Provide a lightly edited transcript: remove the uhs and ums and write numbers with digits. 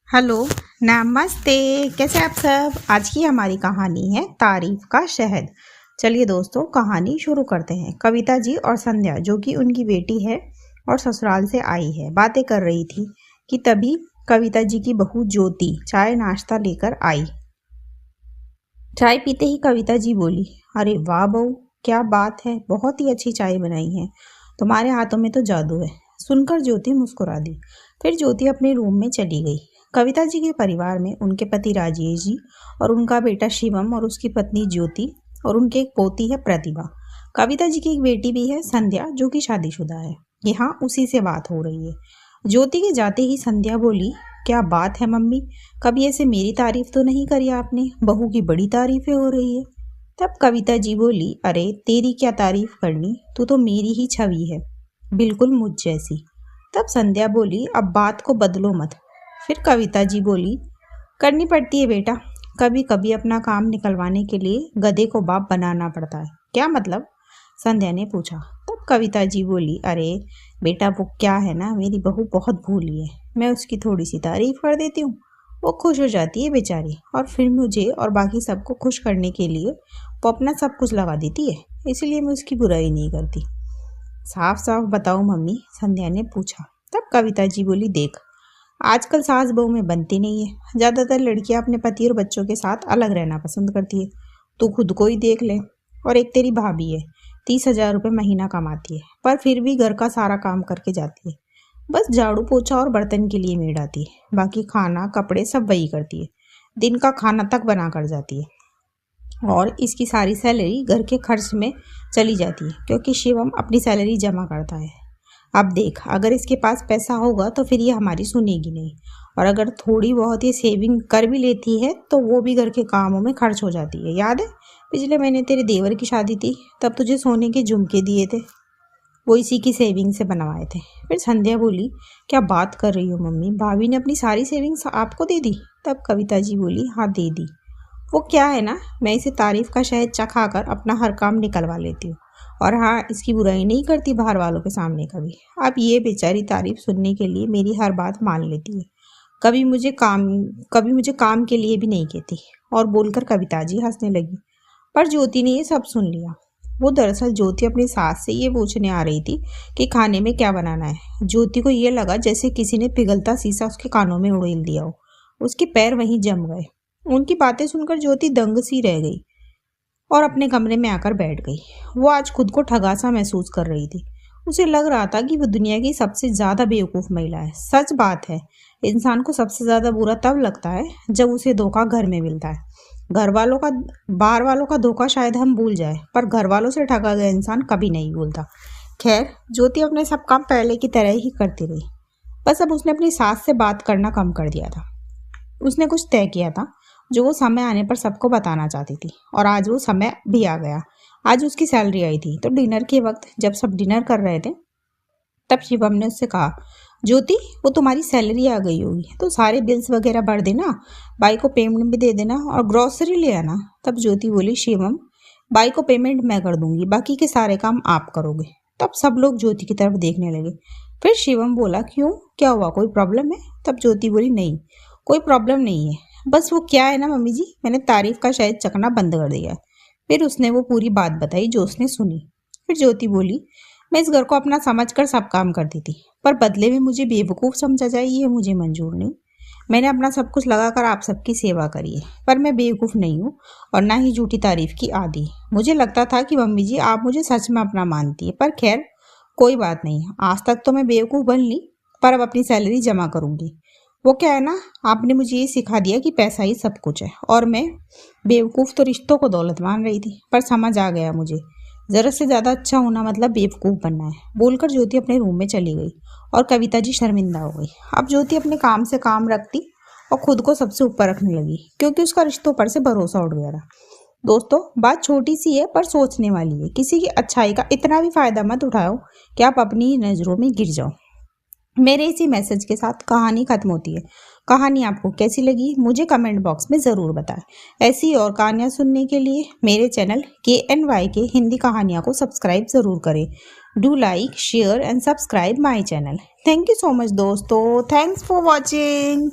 Hello, नमस्ते। कैसे आप सब। आज की हमारी कहानी है तारीफ का शहद। चलिए दोस्तों, कहानी शुरू करते हैं। कविता जी और संध्या, जो कि उनकी बेटी है और ससुराल से आई है, बातें कर रही थी कि तभी कविता जी की बहू ज्योति चाय नाश्ता लेकर आई। चाय पीते ही कविता जी बोली, अरे वाह बहू, क्या बात है, बहुत ही अच्छी चाय बनाई है। तुम्हारे हाथों में तो जादू है। सुनकर ज्योति मुस्कुरा दी। फिर ज्योति अपने रूम में चली गई। कविता जी के परिवार में उनके पति राजेश जी और उनका बेटा शिवम और उसकी पत्नी ज्योति और उनके एक पोती है प्रतिभा। कविता जी की एक बेटी भी है संध्या, जो कि शादीशुदा है। यहाँ उसी से बात हो रही है। ज्योति के जाते ही संध्या बोली, क्या बात है मम्मी, कभी ऐसे मेरी तारीफ तो नहीं करी आपने, बहू की बड़ी तारीफें हो रही है। तब कविता जी बोली, अरे तेरी क्या तारीफ करनी, तू तो मेरी ही छवि है, बिल्कुल मुझ जैसी। तब संध्या बोली, अब बात को बदलो मत। फिर कविता जी बोली, करनी पड़ती है बेटा, कभी कभी अपना काम निकलवाने के लिए गधे को बाप बनाना पड़ता है। क्या मतलब, संध्या ने पूछा। तब कविता जी बोली, अरे बेटा वो क्या है ना, मेरी बहू बहुत भूली है, मैं उसकी थोड़ी सी तारीफ कर देती हूँ, वो खुश हो जाती है बेचारी, और फिर मुझे और बाकी सबको खुश करने के लिए वो अपना सब कुछ लगा देती है, इसलिए मैं उसकी बुराई नहीं करती। साफ साफ बताओ मम्मी, संध्या ने पूछा। तब कविता जी बोली, देख आजकल सास बहू में बनती नहीं है, ज़्यादातर लड़कियां अपने पति और बच्चों के साथ अलग रहना पसंद करती है। तू खुद को ही देख ले। और एक तेरी भाभी है, 30,000 रुपये महीना कमाती है, पर फिर भी घर का सारा काम करके जाती है। बस झाड़ू पोछा और बर्तन के लिए मेड आती है, बाकी खाना कपड़े सब वही करती है, दिन का खाना तक बना कर जाती है। और इसकी सारी सैलरी घर के खर्च में चली जाती है, क्योंकि शिवम अपनी सैलरी जमा करता है। अब देख, अगर इसके पास पैसा होगा तो फिर ये हमारी सुनेगी नहीं, और अगर थोड़ी बहुत ये सेविंग कर भी लेती है तो वो भी घर के कामों में खर्च हो जाती है। याद है पिछले महीने तेरे देवर की शादी थी, तब तुझे सोने के झुमके दिए थे, वो इसी की सेविंग से बनवाए थे। फिर संध्या बोली, क्या बात कर रही हो मम्मी, भाभी ने अपनी सारी सेविंग्स आपको दे दी। तब कविता जी बोली, हाँ दे दी। वो क्या है ना, मैं इसे तारीफ का शहद चखा कर अपना हर काम निकलवा लेती हूँ, और हाँ इसकी बुराई नहीं करती बाहर वालों के सामने कभी। अब ये बेचारी तारीफ सुनने के लिए मेरी हर बात मान लेती है, कभी मुझे काम के लिए भी नहीं कहती। और बोलकर कविता जी हंसने लगी। पर ज्योति ने ये सब सुन लिया। वो दरअसल ज्योति अपनी सास से ये पूछने आ रही थी कि खाने में क्या बनाना है। ज्योति को ये लगा जैसे किसी ने पिघलता शीशा उसके कानों में उड़ेल दिया हो। उसके पैर वहीं जम गए। उनकी बातें सुनकर ज्योति दंग सी रह गई और अपने कमरे में आकर बैठ गई। वो आज खुद को ठगा सा महसूस कर रही थी। उसे लग रहा था कि वो दुनिया की सबसे ज़्यादा बेवकूफ़ महिला है। सच बात है, इंसान को सबसे ज़्यादा बुरा तब लगता है जब उसे धोखा घर में मिलता है। बाहर वालों का धोखा शायद हम भूल जाए, पर घर वालों से ठगा गया इंसान कभी नहीं भूलता। खैर, ज्योति अपने सब काम पहले की तरह ही करती रही। बस अब उसने अपनी सास से बात करना कम कर दिया था। उसने कुछ तय किया था जो वो समय आने पर सबको बताना चाहती थी, और आज वो समय भी आ गया। आज उसकी सैलरी आई थी, तो डिनर के वक्त जब सब डिनर कर रहे थे तब शिवम ने उससे कहा, ज्योति वो तुम्हारी सैलरी आ गई होगी तो सारे बिल्स वगैरह भर देना, बाई को पेमेंट भी दे देना और ग्रॉसरी ले आना। तब ज्योति बोली, शिवम बाई को पेमेंट मैं कर दूंगी, बाकी के सारे काम आप करोगे। तब सब लोग ज्योति की तरफ देखने लगे। फिर शिवम बोला, क्यों, क्या हुआ, कोई प्रॉब्लम है। तब ज्योति बोली, नहीं कोई प्रॉब्लम नहीं है, बस वो क्या है ना मम्मी जी, मैंने तारीफ का शायद चखना बंद कर दिया है। फिर उसने वो पूरी बात बताई जो उसने सुनी। फिर ज्योति बोली, मैं इस घर को अपना समझकर सब काम करती थी, पर बदले में मुझे बेवकूफ़ समझा जाए ये मुझे मंजूर नहीं। मैंने अपना सब कुछ लगाकर आप सबकी सेवा करी है, पर मैं बेवकूफ़ नहीं हूँ और ना ही झूठी तारीफ की आदी। मुझे लगता था कि मम्मी जी आप मुझे सच में अपना मानती है, पर खैर कोई बात नहीं, आज तक तो मैं बेवकूफ़ बन ली, पर अब अपनी सैलरी जमा करूँगी। वो क्या है ना, आपने मुझे ये सिखा दिया कि पैसा ही सब कुछ है, और मैं बेवकूफ़ तो रिश्तों को दौलत मान रही थी, पर समझ आ गया मुझे ज़रूरत से ज़्यादा अच्छा होना मतलब बेवकूफ़ बनना है। बोलकर ज्योति अपने रूम में चली गई और कविता जी शर्मिंदा हो गई। अब ज्योति अपने काम से काम रखती और खुद को सबसे ऊपर रखने लगी, क्योंकि उसका रिश्तों पर से भरोसा उठ गया था। दोस्तों, बात छोटी सी है पर सोचने वाली है। किसी की अच्छाई का इतना भी फ़ायदा मत उठाओ कि आप अपनी नज़रों में गिर जाओ। मेरे इसी मैसेज के साथ कहानी खत्म होती है। कहानी आपको कैसी लगी मुझे कमेंट बॉक्स में ज़रूर बताएं। ऐसी और कहानियाँ सुनने के लिए मेरे चैनल KNY के हिंदी कहानियाँ को सब्सक्राइब ज़रूर करें। Do like, share and subscribe my channel. Thank you so much दोस्तों, थैंक्स फॉर वॉचिंग।